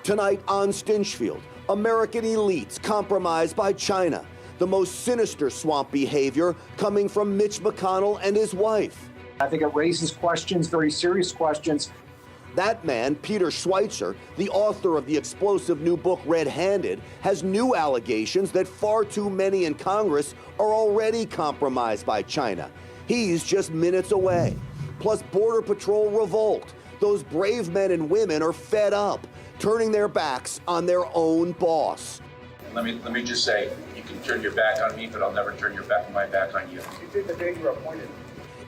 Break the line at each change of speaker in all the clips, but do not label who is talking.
Tonight on Stinchfield, American elites compromised by China. The most sinister swamp behavior coming from Mitch McConnell and his wife.
I think it raises questions, very serious questions.
That man, Peter Schweizer, the author of the explosive new book Red Handed, has new allegations that far too many in Congress are already compromised by China. He's just minutes away. Plus, Border Patrol revolt. Those brave men and women are fed up, turning their backs on their own boss.
Let me just say, you can turn your back on me, but I'll never turn my back on you.
You did the day you were appointed.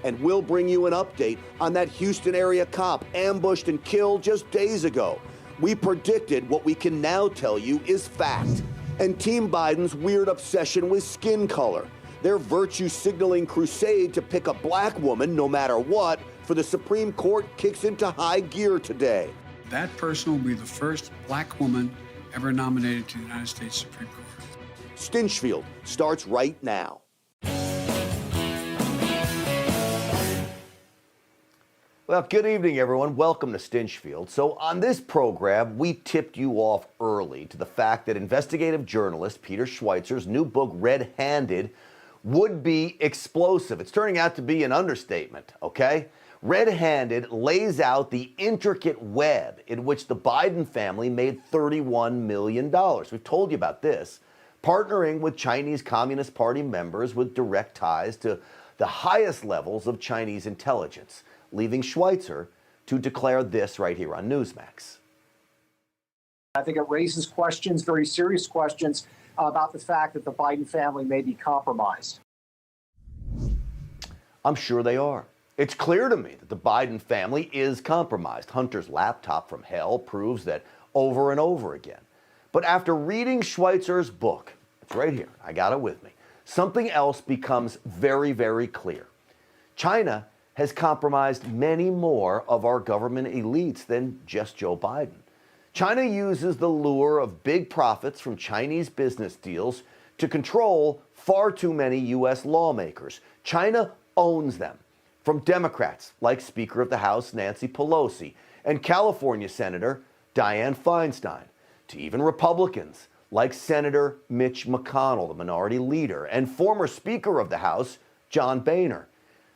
And we'll bring you an update on that Houston area cop ambushed and killed just days ago. We predicted what we can now tell you is fact. And Team Biden's weird obsession with skin color. Their virtue signaling crusade to pick a black woman no matter what for the Supreme Court kicks into high gear today.
That person will be the first black woman ever nominated to the United States Supreme Court.
Stinchfield starts right now. Well, good evening, everyone. Welcome to Stinchfield. So on this program, we tipped you off early to the fact that investigative journalist Peter Schweizer's new book, Red Handed, would be explosive. It's turning out to be an understatement, okay? Red Handed lays out the intricate web in which the Biden family made $31 million. We've told you about this. Partnering with Chinese Communist Party members with direct ties to the highest levels of Chinese intelligence, leaving Schweizer to declare this right here on Newsmax.
I think it raises questions, very serious questions, about the fact that the Biden family may be compromised.
I'm sure they are. It's clear to me that the Biden family is compromised. Hunter's laptop from hell proves that over and over again. But after reading Schweizer's book, it's right here, I got it with me, something else becomes very, very clear. China has compromised many more of our government elites than just Joe Biden. China uses the lure of big profits from Chinese business deals to control far too many U.S. lawmakers. China owns them, from Democrats like Speaker of the House Nancy Pelosi and California Senator Dianne Feinstein, to even Republicans like Senator Mitch McConnell, the minority leader, and former Speaker of the House John Boehner.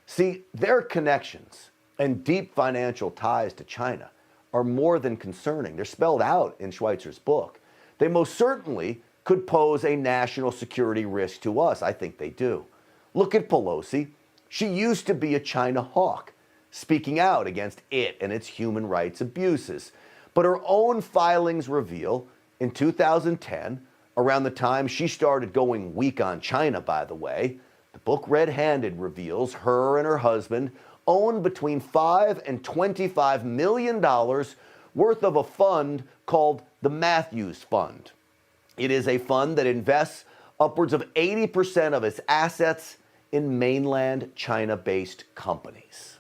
See, their connections and deep financial ties to China are more than concerning. They're spelled out in Schweizer's book. They most certainly could pose a national security risk to us. I think they do. Look at Pelosi. She used to be a China hawk, speaking out against it and its human rights abuses. But her own filings reveal in 2010, around the time she started going weak on China, by the way, the book Red Handed reveals her and her husband owned between $5 and $25 million worth of a fund called the Matthews Fund. It is a fund that invests upwards of 80% of its assets in mainland China-based companies.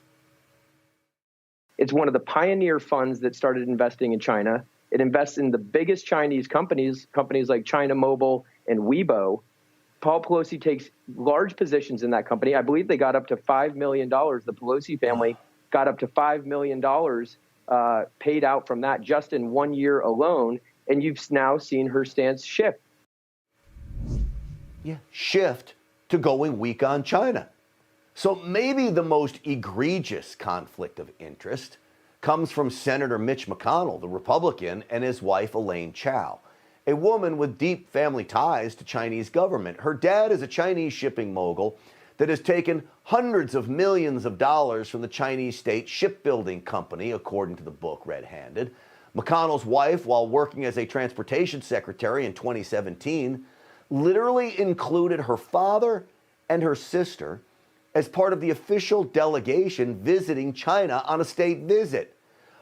It's one of the pioneer funds that started investing in China. It invests in the biggest Chinese companies like China Mobile and Weibo. Paul Pelosi takes large positions in that company. I believe they got up to $5 million. The Pelosi family got up to $5 million paid out from that just in 1 year alone. And you've now seen her stance shift.
Yeah, shift to going weak on China. So maybe the most egregious conflict of interest comes from Senator Mitch McConnell, the Republican, and his wife Elaine Chao, a woman with deep family ties to Chinese government. Her dad is a Chinese shipping mogul that has taken hundreds of millions of dollars from the Chinese state shipbuilding company, according to the book Red Handed. McConnell's wife, while working as a transportation secretary in 2017, literally included her father and her sister as part of the official delegation visiting China on a state visit,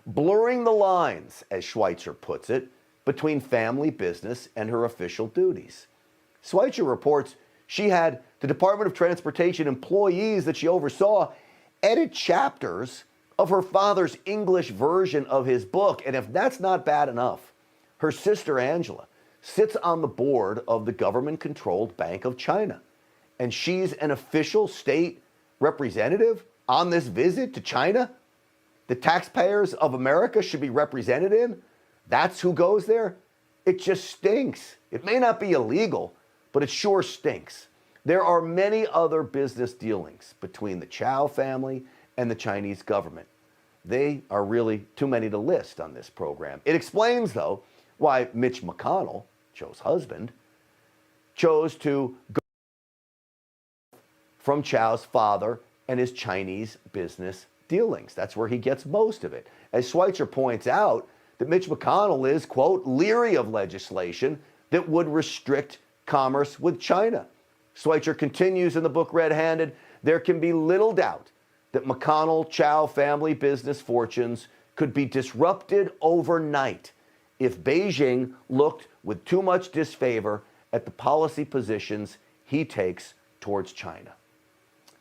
blurring the lines, as Schweitzer puts it, between family business and her official duties. Schweitzer reports she had the Department of Transportation employees that she oversaw edit chapters of her father's English version of his book. And if that's not bad enough, her sister Angela sits on the board of the government-controlled Bank of China. And she's an official state representative on this visit to China the taxpayers of America should be represented in. That's who goes there? It just stinks. It may not be illegal, but it sure stinks. There are many other business dealings between the Chow family and the Chinese government. They are really too many to list on this program. It explains, though, why Mitch McConnell, Chow's husband, chose to go from Chow's father and his Chinese business dealings. That's where he gets most of it. As Schweizer points out, that Mitch McConnell is, quote, leery of legislation that would restrict commerce with China. Schweizer continues in the book Red-Handed, there can be little doubt that McConnell-Chow family business fortunes could be disrupted overnight if Beijing looked with too much disfavor at the policy positions he takes towards China.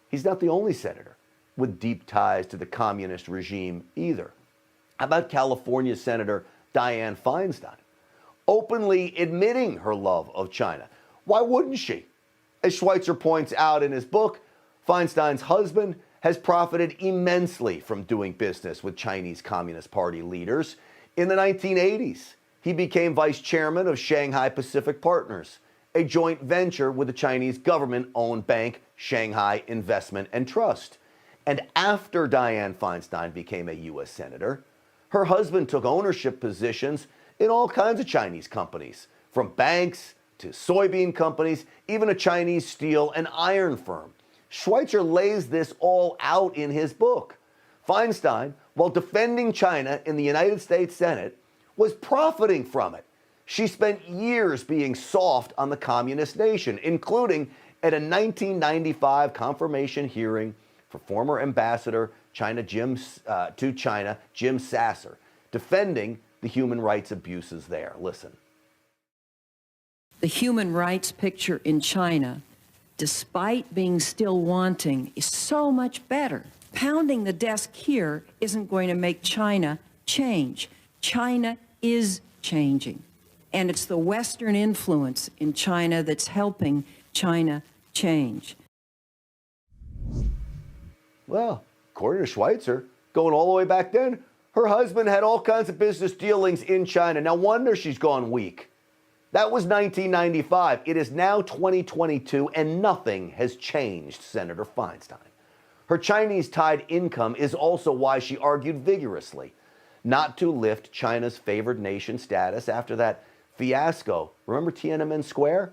He's not the only senator with deep ties to the communist regime either. How about California Senator Dianne Feinstein, openly admitting her love of China? Why wouldn't she? As Schweizer points out in his book, Feinstein's husband has profited immensely from doing business with Chinese Communist Party leaders. In the 1980s, he became vice chairman of Shanghai Pacific Partners, a joint venture with the Chinese government-owned bank Shanghai Investment and Trust. And after Dianne Feinstein became a U.S. senator, her husband took ownership positions in all kinds of Chinese companies, from banks to soybean companies, even a Chinese steel and iron firm. Schweizer lays this all out in his book. Feinstein, while defending China in the United States Senate, was profiting from it. She spent years being soft on the communist nation, including at a 1995 confirmation hearing for former ambassador to China, Jim Sasser, defending the human rights abuses there. Listen.
The human rights picture in China, despite being still wanting, is so much better. Pounding the desk here isn't going to make China change. China is changing. And it's the Western influence in China that's helping China change.
Well, according to Schweizer, going all the way back then, her husband had all kinds of business dealings in China. No wonder she's gone weak. That was 1995. It is now 2022, and nothing has changed, Senator Feinstein. Her Chinese-tied income is also why she argued vigorously not to lift China's favored nation status after that fiasco. Remember Tiananmen Square?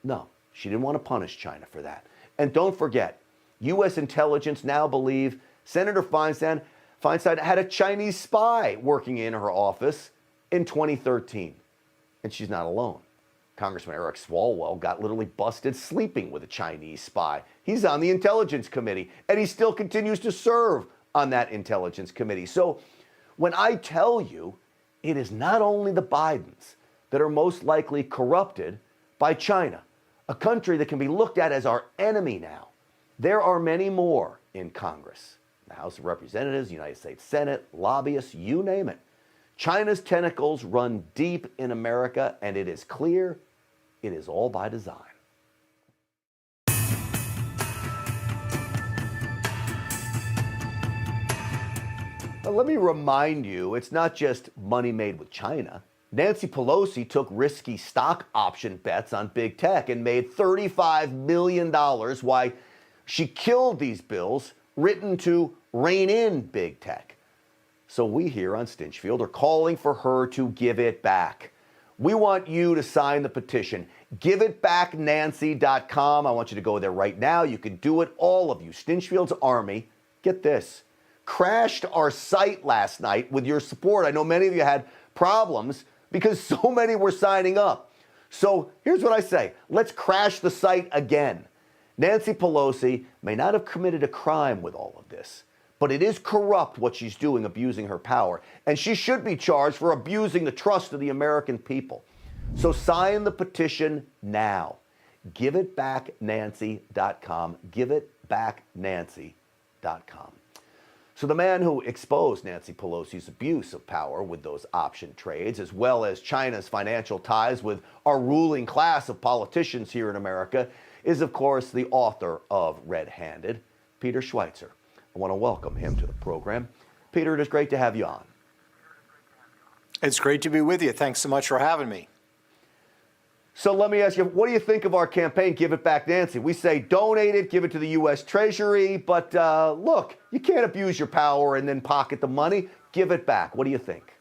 No, she didn't want to punish China for that. And don't forget, U.S. intelligence now believe Senator Feinstein had a Chinese spy working in her office in 2013. And she's not alone. Congressman Eric Swalwell got literally busted sleeping with a Chinese spy. He's on the Intelligence Committee, and he still continues to serve on that Intelligence Committee. So when I tell you it is not only the Bidens that are most likely corrupted by China, a country that can be looked at as our enemy now, there are many more in Congress, the House of Representatives, the United States Senate, lobbyists, you name it. China's tentacles run deep in America, and it is clear it is all by design. But let me remind you, it's not just money made with China. Nancy Pelosi took risky stock option bets on big tech and made $35 million while she killed these bills written to rein in big tech. So we here on Stinchfield are calling for her to give it back. We want you to sign the petition. GiveItBackNancy.com. I want you to go there right now. You can do it, all of you. Stinchfield's Army, get this, crashed our site last night with your support. I know many of you had problems because so many were signing up. So here's what I say. Let's crash the site again. Nancy Pelosi may not have committed a crime with all of this, but it is corrupt what she's doing, abusing her power. And she should be charged for abusing the trust of the American people. So sign the petition now. GiveItBackNancy.com. GiveItBackNancy.com. So the man who exposed Nancy Pelosi's abuse of power with those option trades, as well as China's financial ties with our ruling class of politicians here in America, is, of course, the author of Red-Handed, Peter Schweizer. I want to welcome him to the program. Peter, it is great to have you on.
It's great to be with you. Thanks so much for having me.
So let me ask you, what do you think of our campaign, Give It Back Nancy? We say donate it, give it to the U.S. Treasury, but look, you can't abuse your power and then pocket the money. Give it back. What do you think?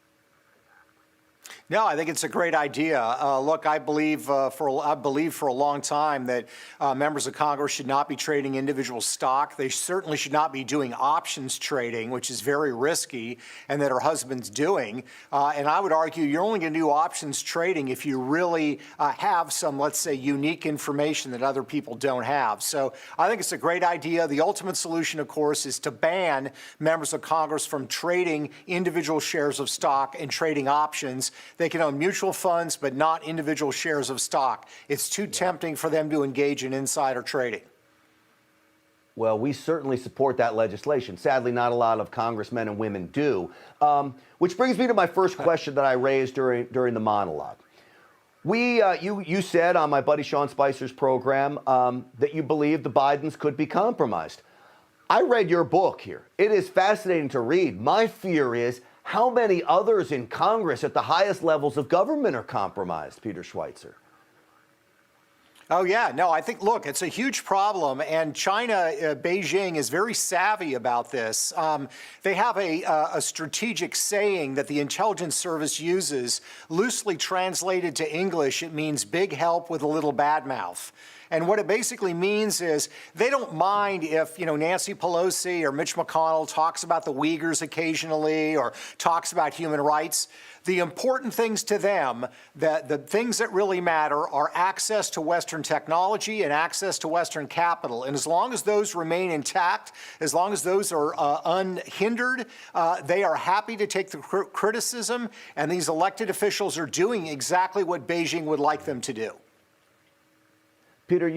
No, I think it's a great idea. Look, I believe for a long time that members of Congress should not be trading individual stock. They certainly should not be doing options trading, which is very risky, and that her husband's doing. And I would argue you're only going to do options trading if you really have some, let's say, unique information that other people don't have. So I think it's a great idea. The ultimate solution, of course, is to ban members of Congress from trading individual shares of stock and trading options. They can own mutual funds, but not individual shares of stock. It's too tempting for them to engage in insider trading.
Well, we certainly support that legislation. Sadly, not a lot of congressmen and women do. Which brings me to my first question that I raised during the monologue. You said on my buddy Sean Spicer's program that you believe the Bidens could be compromised. I read your book here. It is fascinating to read. My fear is how many others in Congress at the highest levels of government are compromised, Peter Schweizer?
Oh, yeah. No, I think, look, it's a huge problem. And China, Beijing, is very savvy about this. They have a strategic saying that the intelligence service uses. Loosely translated to English, it means big help with a little bad mouth. And what it basically means is they don't mind if, Nancy Pelosi or Mitch McConnell talks about the Uyghurs occasionally or talks about human rights. The important things to them, the things that really matter, are access to Western technology and access to Western capital. And as long as those remain intact, as long as those are unhindered, they are happy to take the criticism, and these elected officials are doing exactly what Beijing would like them to do.
Peter,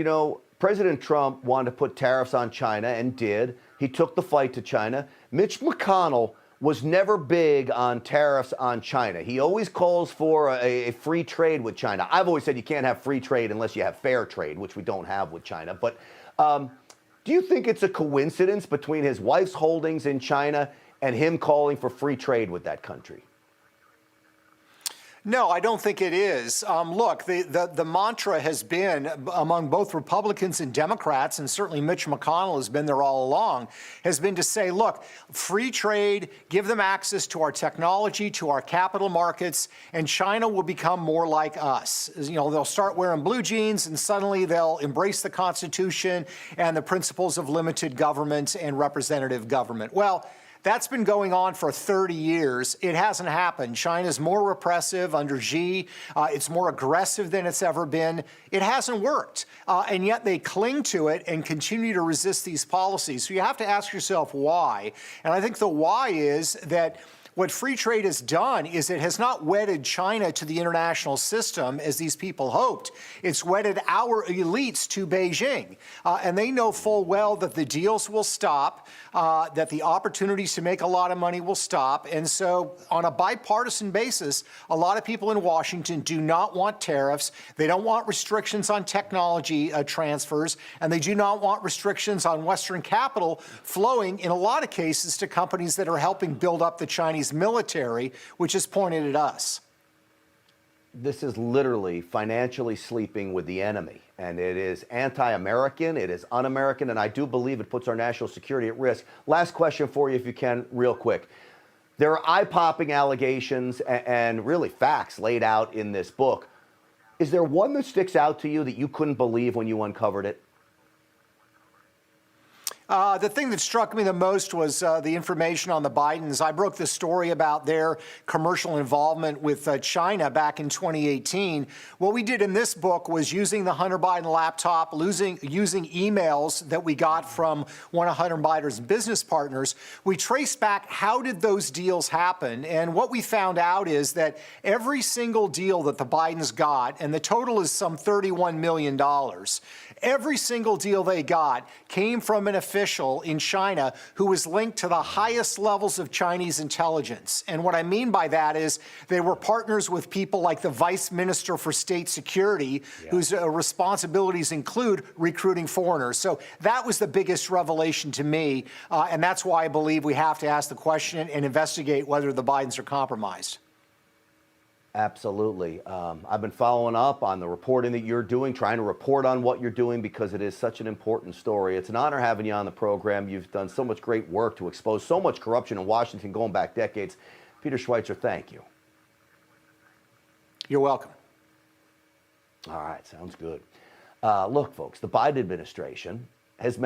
President Trump wanted to put tariffs on China and did. He took the fight to China. Mitch McConnell was never big on tariffs on China. He always calls for a free trade with China. I've always said you can't have free trade unless you have fair trade, which we don't have with China. But do you think it's a coincidence between his wife's holdings in China and him calling for free trade with that country?
No, I don't think it is. Look, the mantra has been among both Republicans and Democrats, and certainly Mitch McConnell has been there all along, has been to say, look, free trade, give them access to our technology, to our capital markets, and China will become more like us. They'll start wearing blue jeans, and suddenly they'll embrace the Constitution and the principles of limited government and representative government. Well, that's been going on for 30 years. It hasn't happened. China's more repressive under Xi. It's more aggressive than it's ever been. It hasn't worked. And yet they cling to it and continue to resist these policies. So you have to ask yourself why. And I think the why is that what free trade has done is it has not wedded China to the international system as these people hoped. It's wedded our elites to Beijing. And they know full well that the deals will stop, that the opportunities to make a lot of money will stop. And so on a bipartisan basis, a lot of people in Washington do not want tariffs. They don't want restrictions on technology transfers, and they do not want restrictions on Western capital flowing, in a lot of cases, to companies that are helping build up the Chinese military, which is pointed at us.
This is literally financially sleeping with the enemy, and it is anti-American, it is un-American, and I do believe it puts our national security at risk. Last question for you, if you can, real quick. There are eye-popping allegations and really facts laid out in this book. Is there one that sticks out to you that you couldn't believe when you uncovered it?
The thing that struck me the most was the information on the Bidens. I broke the story about their commercial involvement with China back in 2018. What we did in this book was using the Hunter Biden laptop, using emails that we got from one of Hunter Biden's business partners. We traced back how did those deals happen, and what we found out is that every single deal that the Bidens got, and the total is some $31 million, every single deal they got came from an official in China who was linked to the highest levels of Chinese intelligence. And what I mean by that is they were partners with people like the Vice Minister for State Security, whose responsibilities include recruiting foreigners. So that was the biggest revelation to me, and that's why I believe we have to ask the question and investigate whether the Bidens are compromised.
Absolutely. I've been following up on the reporting that you're doing, trying to report on what you're doing because it is such an important story. It's an honor having you on the program. You've done so much great work to expose so much corruption in Washington going back decades. Peter Schweizer, thank you.
You're welcome.
All right, sounds good. Look, folks, the Biden administration has